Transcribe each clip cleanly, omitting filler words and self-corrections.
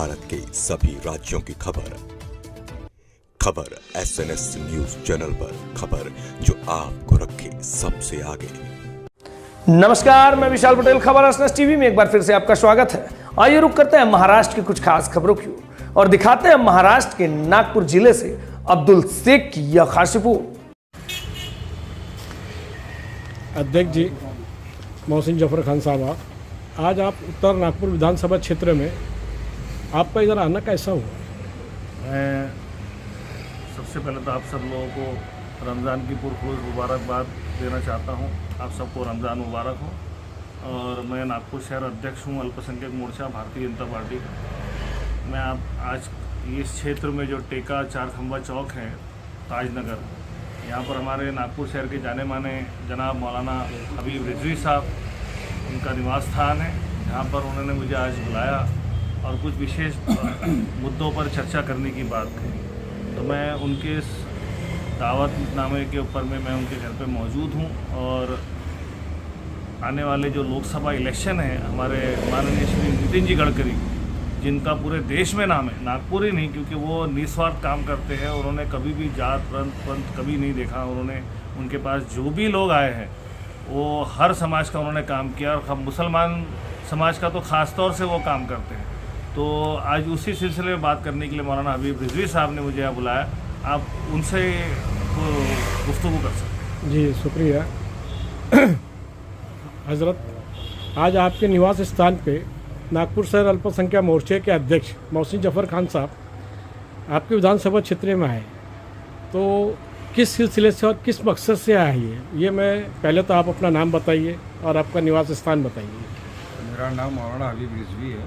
भारत के सभी राज्यों की खबर SNS न्यूज चैनल पर, खबर जो आपको रखे सबसे आगे। नमस्कार, मैं विशाल पटेल, खबर SNS टीवी में एक बार फिर से आपका स्वागत है। आइए रुक करते हैं महाराष्ट्र की कुछ खास खबरों की और दिखाते हैं महाराष्ट्र के नागपुर जिले से अब्दुल शेख की यह खास रिपोर्ट। अध्यक्ष जी मोहसिन जफर खान साहब, आज आप उत्तर नागपुर विधानसभा क्षेत्र में आपका इधर आना कैसा हुआ? मैं सबसे पहले तो आप सब लोगों को रमज़ान की पुरखुरूज मुबारकबाद देना चाहता हूं। आप सबको रमज़ान मुबारक हो। और मैं नागपुर शहर अध्यक्ष हूं अल्पसंख्यक मोर्चा भारतीय जनता पार्टी का। मैं आज इस क्षेत्र में जो टेका चार खंबा चौक है ताजनगर, यहाँ पर हमारे नागपुर शहर के जाने माने जनाब मौलाना हबीब रिजवी साहब, उनका निवास स्थान है, जहाँ पर उन्होंने मुझे आज बुलाया और कुछ विशेष मुद्दों पर चर्चा करने की बात कही। तो मैं उनके इस दावतनामे के ऊपर में मैं उनके घर पे मौजूद हूँ। और आने वाले जो लोकसभा इलेक्शन है, हमारे माननीय श्री नितिन जी गडकरी, जिनका पूरे देश में नाम है, नागपुर ही नहीं, क्योंकि वो निस्वार्थ काम करते हैं। उन्होंने कभी भी जात पंथ कभी नहीं देखा। उन्होंने, उनके पास जो भी लोग आए हैं वो हर समाज का उन्होंने काम किया, और मुसलमान समाज का तो ख़ास तौर से वो काम करते हैं। तो आज उसी सिलसिले में बात करने के लिए मौलाना हबीब रिजवी साहब ने मुझे यहाँ बुलाया। आप उनसे गुफ्तगू कर सकते हैं। जी शुक्रिया। हज़रत, आज आपके निवास स्थान पे नागपुर शहर अल्पसंख्यक मोर्चे के अध्यक्ष मोहसिन जफर खान साहब आपके विधानसभा क्षेत्र में आए, तो किस सिलसिले से और किस मकसद से आए हैं, ये मैं पहले तो आप अपना नाम बताइए और आपका निवास स्थान बताइए। मेरा नाम मौलाना हबीब रिजवी है।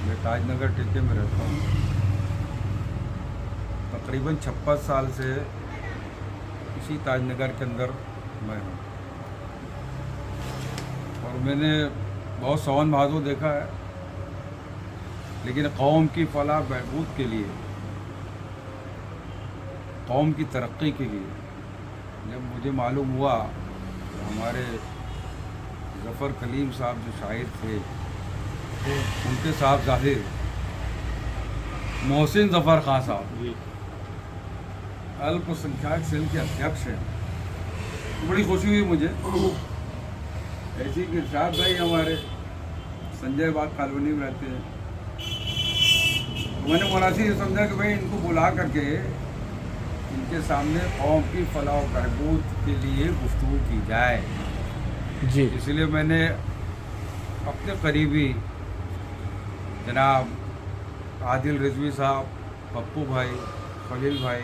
मैं ताजनगर टेके में रहता हूँ। तकरीबन 56 साल से इसी ताजनगर के अंदर मैं हूँ, और मैंने बहुत सौन बहादुर देखा है, लेकिन कौम की फलाह बहबूद के लिए, कौम की तरक्की के लिए जब मुझे मालूम हुआ तो हमारे ज़फ़र कलीम साहब जो शायर थे, उनके साहब ज़ाहिर मोहसिन ज़फ़र खान साहब अल्पसंख्यक सेल के अध्यक्ष हैं, तो बड़ी खुशी हुई मुझे। ऐसे ही इरशाद भाई हमारे संजय बाग कॉलोनी में रहते हैं, तो मैंने मुनासिब ये समझा कि भाई इनको बुला करके इनके सामने कौम की फलाह व बहबूद के लिए गुफ्तगू की जाए जी। इसलिए मैंने अपने करीबी जनाब आदिल रिजवी साहब, पप्पू भाई, खलील भाई,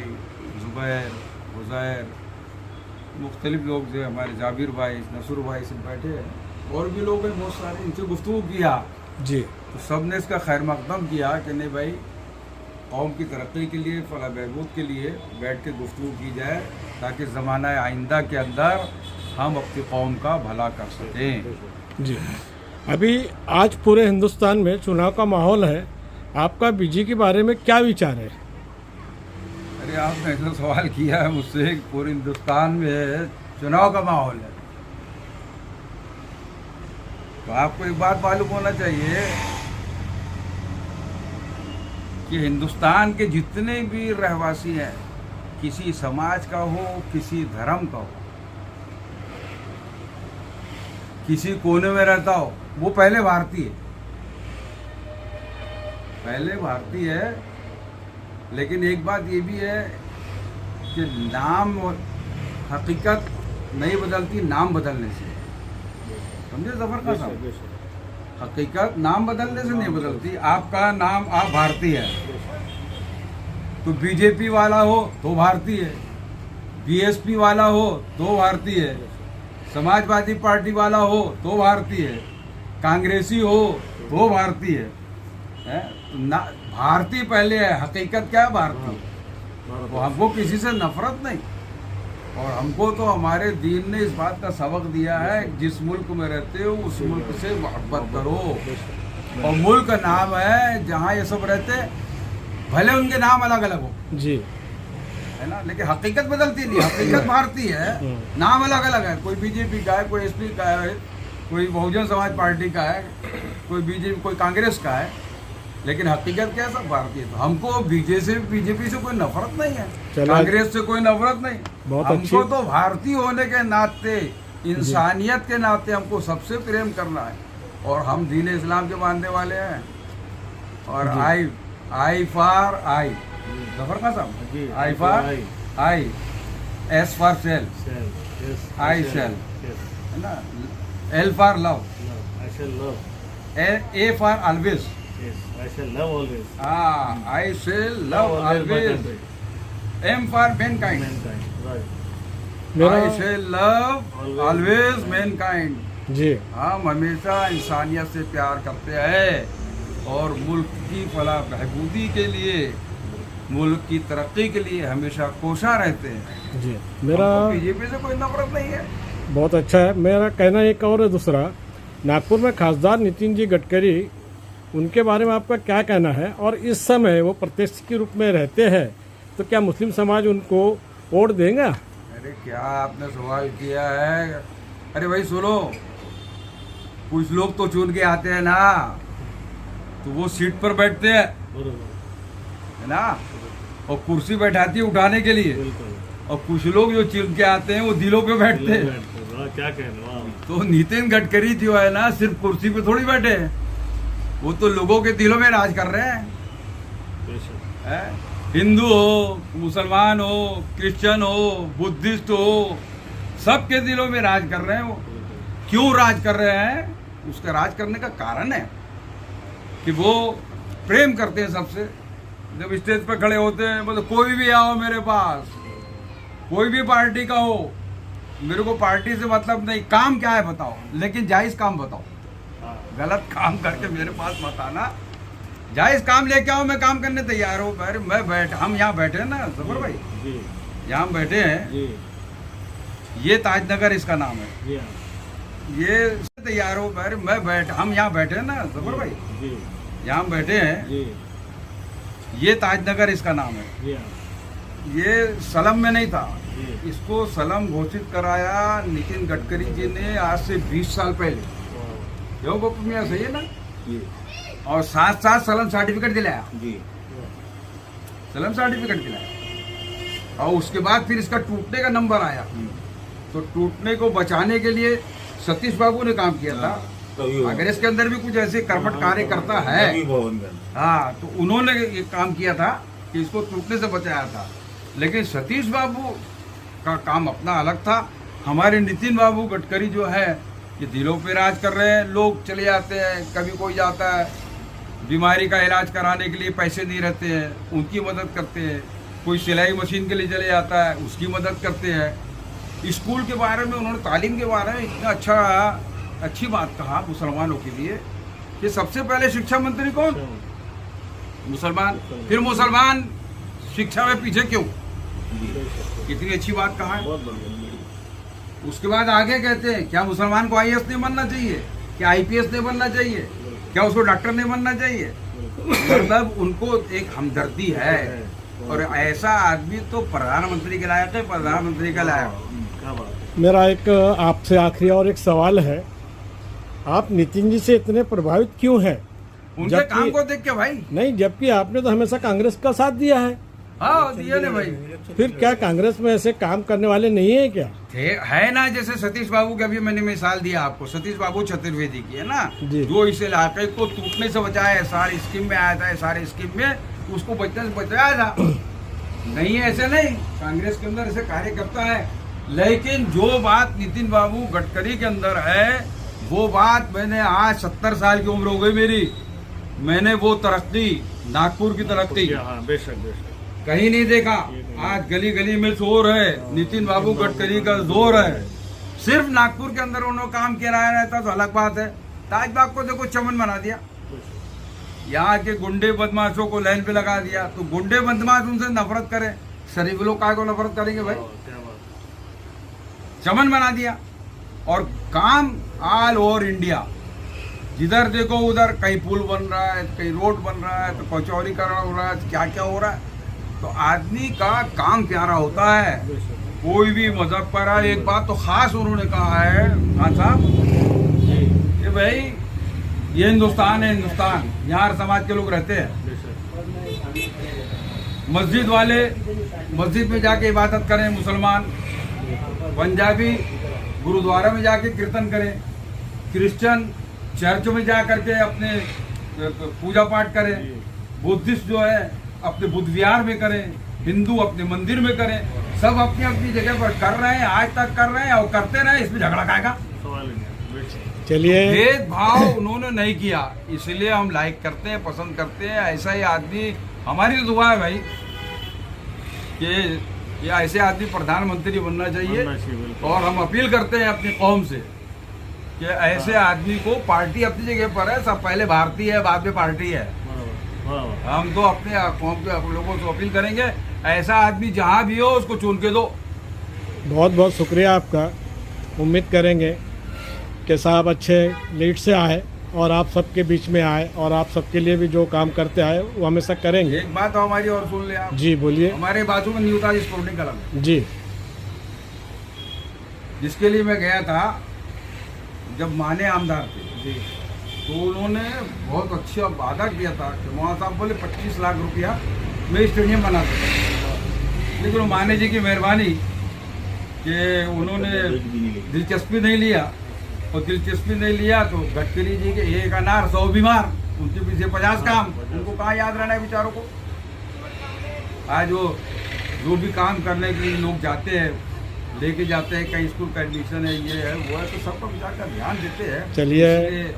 जुबैर, गुज़ैर, मुख्तलिफ लोग जो हमारे जाबिर भाई, नसूर भाई सब बैठे हैं, और भी लोग हैं बहुत सारे, इनसे गुफ्तगू किया जी। तो सब ने इसका खैर मकदम किया कि नहीं भाई, कौम की तरक्की के लिए, फलाह बहबूद के लिए बैठ के गुफ्तगू की जाए, ताकि ज़माना आइंदा के अंदर हम अपनी कौम का भला कर सकें। जी, अभी आज पूरे हिंदुस्तान में चुनाव का माहौल है, आपका बीजेपी के बारे में क्या विचार है? अरे आपने ऐसा सवाल किया है मुझसे, पूरे हिंदुस्तान में चुनाव का माहौल है, तो आपको एक बात मालूम होना चाहिए कि हिंदुस्तान के जितने भी रहवासी हैं, किसी समाज का हो, किसी धर्म का हो, किसी कोने में रहता हो, वो पहले भारतीय है, पहले भारतीय है। लेकिन एक बात ये भी है कि नाम हकीकत नहीं बदलती नाम बदलने से, समझे ज़फ़र का साहब? हकीकत नाम बदलने से नहीं बदलती। आपका नाम, आप भारतीय है, तो बीजेपी वाला हो तो भारतीय है, बीएसपी वाला हो तो भारतीय है, समाजवादी पार्टी वाला हो तो भारतीय है, कांग्रेसी हो तो भारतीय है। भारतीय पहले है, हकीकत क्या है? भारतीय। तो हमको किसी से नफरत नहीं, और हमको तो हमारे दीन ने इस बात का सबक दिया है, जिस मुल्क में रहते हो उस मुल्क से मोहब्बत करो। और मुल्क नाम है जहाँ ये सब रहते, भले उनके नाम अलग अलग हो जी, है ना, लेकिन हकीकत बदलती नहीं। हकीकत भारतीय है, नाम अलग अलग है, कोई बीजेपी का है, कोई एसपी का है, कोई बहुजन समाज पार्टी का है, कोई बीजेपी, कोई कांग्रेस का है, लेकिन हकीकत क्या है, सब भारतीय। तो हमको बीजेपी से कोई नफरत नहीं है, कांग्रेस से कोई नफरत नहीं। हमको तो भारतीय होने के नाते, इंसानियत के नाते हमको सबसे प्रेम करना है, और हम दीन इस्लाम के मानने वाले हैं। और I for I, Zafar Khan साहब, I for I, S for sell, I sell, है ना, L for love, A for always, I sell love always, M for mankind, I sell love always mankind. जी, हम हमेशा इंसानियत से प्यार करते हैं और मुल्क की फलाह बहबूदी के लिए, मुल्क की तरक्की के लिए हमेशा कोशा रहते हैं। जी, मेरा बीजेपी से कोई नफरत नहीं है। बहुत अच्छा है। मेरा कहना एक और है दूसरा, नागपुर में खासदार नितिन जी गडकरी, उनके बारे में आपका क्या कहना है? और इस समय वो प्रत्यक्ष के रूप में रहते हैं, तो क्या मुस्लिम समाज उनको वोट देगा? अरे क्या आपने सवाल किया है? अरे भाई सुनो, कुछ लोग तो चुन के आते हैं ना, तो वो सीट पर बैठते हैं, है ना, और कुर्सी बैठाती है उठाने के लिए, और कुछ लोग जो चुन के आते हैं वो दिलों पे बैठते हैं। क्या कहना। तो नितिन गडकरी जो है ना, सिर्फ कुर्सी पे थोड़ी बैठे हैं, वो तो लोगों के दिलों में राज कर रहे हैं। हिंदू हो, मुसलमान हो, क्रिश्चियन हो, बुद्धिस्ट हो, सबके दिलों में राज कर रहे हैं। वो क्यों राज कर रहे हैं? उसका राज करने का कारण है कि वो प्रेम करते हैं सबसे। जब स्टेज पर खड़े होते हैं, मतलब कोई भी आओ मेरे पास, कोई भी पार्टी का हो, मेरे को पार्टी से मतलब नहीं, काम क्या है बताओ, लेकिन जायज काम बताओ, गलत काम करके मेरे पास मत आना, जायज काम लेके आओ, मैं काम करने तैयार हूँ। अरे हम यहाँ बैठे हैं ना जफर भाई, यहाँ हम बैठे हैं, ये ताजनगर इसका नाम है, ये तैयार हो। अरे हम यहाँ बैठे हैं ना जफर भाई, यहाँ हम बैठे हैं, ये ताजनगर इसका नाम है, ये सलम में नहीं था, इसको सलम घोषित कराया नितिन गडकरी जी ने आज से 20 साल पहले। यो बापू मियाँ सही है ना? और साथ साथ सलम सर्टिफिकेट दिलाया, सलम सर्टिफिकेट दिलाया, और उसके बाद फिर इसका टूटने का नंबर आया। तो टूटने को बचाने के लिए सतीश बाबू ने काम किया था। अगर इसके अंदर भी कुछ ऐसे कर्मठ कार्य करता है, हाँ, तो उन्होंने ये काम किया था कि इसको टूटने से बचाया था। लेकिन सतीश बाबू का काम अपना अलग था। हमारे नितिन बाबू गडकरी जो है, ये दिलों पे राज कर रहे हैं। लोग चले जाते हैं, कभी कोई जाता है बीमारी का इलाज कराने के लिए, पैसे नहीं रहते हैं, उनकी मदद करते हैं। कोई सिलाई मशीन के लिए चले जाता है, उसकी मदद करते हैं। स्कूल के बारे में उन्होंने, तालीम के बारे में इतना अच्छी बात कहा मुसलमानों के लिए कि सबसे पहले शिक्षा मंत्री कौन? मुसलमान। फिर मुसलमान शिक्षा में पीछे क्यों? कितनी अच्छी बात कहा है। उसके बाद आगे कहते हैं, क्या मुसलमान को आईएएस नहीं बनना चाहिए? क्या आईपीएस नहीं बनना चाहिए? क्या उसको डॉक्टर नहीं बनना चाहिए? मतलब उनको एक हमदर्दी है, और ऐसा आदमी तो प्रधानमंत्री के लायक है, प्रधानमंत्री का लायक। मेरा एक आपसे आखिरी और एक सवाल है, आप नितिन जी से इतने प्रभावित क्यों हैं? उनके काम को देख के भाई। नहीं, जबकि आपने तो हमेशा कांग्रेस का साथ दिया है। हाँ, दिया ने भाई। फिर क्या कांग्रेस में ऐसे काम करने वाले नहीं है क्या? है ना, जैसे सतीश बाबू की अभी मैंने मिसाल दिया आपको, सतीश बाबू चतुर्वेदी की है ना, जी। जो इस इलाके को टूटने से बचाया, सारी स्कीम में आया था, सारी स्कीम में उसको बचने से बचाया था। नहीं ऐसे नहीं, कांग्रेस के अंदर ऐसे कार्य करता है। लेकिन जो बात नितिन बाबू गडकरी के अंदर है, वो बात मैंने आज 70 साल की उम्र हो गई मेरी, मैंने वो तरक्की, नागपुर की तरक्की कहीं नहीं देखा। आज गली गली में शोर है, नितिन बाबू गडकरी का जोर है। सिर्फ नागपुर के अंदर उन्होंने काम किया रहता तो अलग बात है। ताजबाग को देखो चमन बना दिया, यहाँ के गुंडे बदमाशों को लाइन पे लगा दिया। तो गुंडे बदमाश उनसे नफरत करें, शरीफ लोग काय को नफरत करेंगे भाई? चमन बना दिया। और काम ऑल ओवर इंडिया, जिधर देखो उधर कहीं पुल बन रहा है, कहीं रोड बन रहा है, तो कचौरीकरण हो रहा है, क्या क्या हो रहा है। तो आदमी का काम प्यारा होता है, कोई भी मजहब पर है। एक बात तो खास उन्होंने कहा है खान साहब, कि भाई ये हिंदुस्तान है, हिंदुस्तान, यहाँ हर समाज के लोग रहते हैं। मस्जिद वाले मस्जिद में जाके इबादत करें, मुसलमान, पंजाबी गुरुद्वारा में जाके कीर्तन करें, क्रिश्चियन चर्च में जा करके अपने पूजा पाठ करें, बुद्धिस्ट जो है अपने बुद्ध विहार में करें, हिंदू अपने मंदिर में करें। सब अपनी अपनी जगह पर कर रहे हैं, आज तक कर रहे हैं और करते रहे, इसमें झगड़ा खाएगा। चलिए, भेदभाव उन्होंने नहीं किया, इसलिए हम लाइक करते हैं, पसंद करते हैं। ऐसा ही आदमी, हमारी तो दुआ है भाई कि ये ऐसे आदमी प्रधानमंत्री बनना चाहिए। और हम अपील करते हैं अपनी कौम से कि ऐसे आदमी को, पार्टी अपनी जगह पर है, सब पहले भारतीय है बाद में पार्टी है। हम तो अपने कौम के लोगों से अपील करेंगे, ऐसा आदमी जहाँ भी हो उसको चुन के दो। बहुत बहुत शुक्रिया आपका। उम्मीद करेंगे कि साहब अच्छे लीड से आए और आप सबके बीच में आए और आप सबके लिए भी जो काम करते आए वो हमेशा करेंगे। एक बात हमारी और सुन ले आप। जी बोलिए। हमारे बाजू में न्यू ताज स्पोर्टिंग क्लब जी, जिसके लिए मैं गया था जब माने आमदार थे, तो उन्होंने बहुत अच्छा वादा किया था कि वहाँ साहब बोले 25 लाख रुपया में स्टेडियम बना सकते। लेकिन माने जी की मेहरबानी कि उन्होंने दिलचस्पी नहीं लिया, और दिलचस्पी नहीं लिया तो गडकरी जी के एक अनार 100 बीमार, उनके पीछे 50 काम, उनको कहाँ याद रहना है बेचारों को। आज वो जो भी काम करने के लिए लोग जाते हैं, लेके जाते हैं, कहीं स्कूल का एडमिशन है, ये है वो है, तो सब पर जाकर ध्यान देते हैं। चलिए,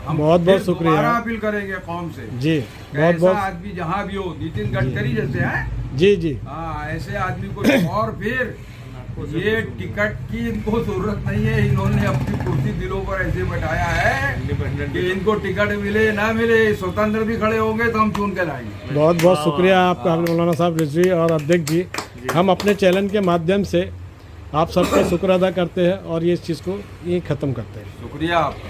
हम बहुत बहुत शुक्रिया। दोबारा अपील करेंगे कौम से जी, बहुत ऐसा बहुत आदमी जहाँ भी हो, नितिन गडकरी जैसे हैं, जी जी, हाँ ऐसे आदमी को। और फिर ये टिकट की इनको जरूरत नहीं है, इन्होंने अपनी कुर्सी दिलों पर ऐसे बैठाया है कि इनको टिकट मिले ना मिले, स्वतंत्र भी खड़े होंगे तो हम चुन के लाएंगे। बहुत बहुत शुक्रिया आपका मौलाना साहब रिजवी और अध्यक्ष जी। हम अपने चैनल के माध्यम से आप सबका शुक्र अदा करते हैं और ये इस चीज़ को ये ख़त्म करते हैं। शुक्रिया आपका।